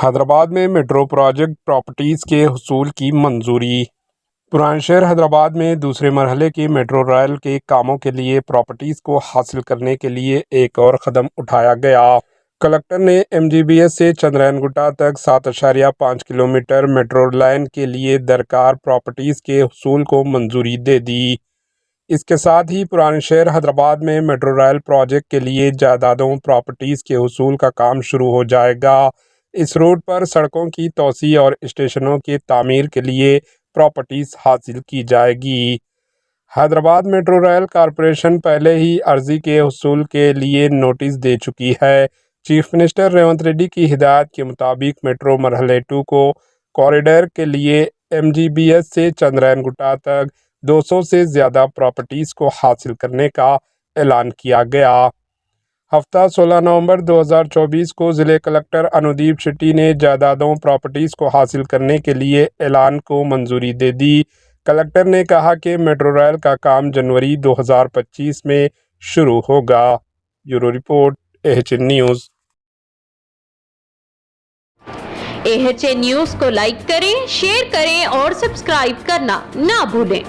حیدرآباد میں metro project properties کے حصول کی منظوری۔ پرانے شہر حیدرآباد میں دوسرے مرحلے کی میٹرو ریل کے کاموں کے لیے پراپرٹیز کو حاصل کرنے کے لیے ایک اور قدم اٹھایا گیا۔ کلکٹر نے MGBS سے چندرائن گٹا تک 7.5 کلومیٹر میٹرو لائن کے لیے درکار پراپرٹیز کے حصول کو منظوری دے دی۔ اس کے ساتھ ہی پرانے شہر حیدرآباد میں میٹرو ریل پروجیکٹ کے لیے جائیدادوں پراپرٹیز کے حصول کا کام شروع ہو جائے گا۔ اس روٹ پر سڑکوں کی توسیع اور اسٹیشنوں کی تعمیر کے لیے پراپرٹیز حاصل کی جائے گی۔ حیدرآباد میٹرو ریل کارپوریشن پہلے ہی عرضی کے حصول کے لیے نوٹس دے چکی ہے۔ چیف منسٹر ریونت ریڈی کی ہدایت کے مطابق میٹرو مرحلے 2 کو کوریڈور کے لیے MGBS سے چندرائن گٹا تک 200 سے زیادہ پراپرٹیز کو حاصل کرنے کا اعلان کیا گیا۔ ہفتہ 16 نومبر 2024 کو ضلع کلکٹر انودیپ شیٹی نے جائیدادوں پراپرٹیز کو حاصل کرنے کے لیے اعلان کو منظوری دے دی۔ کلکٹر نے کہا کہ میٹرو ریل کا کام جنوری 2025 میں شروع ہوگا۔ Bureau report AHN news. AHN news کو لائک کریں، شیئر کریں اور سبسکرائب کرنا نہ بھولیں۔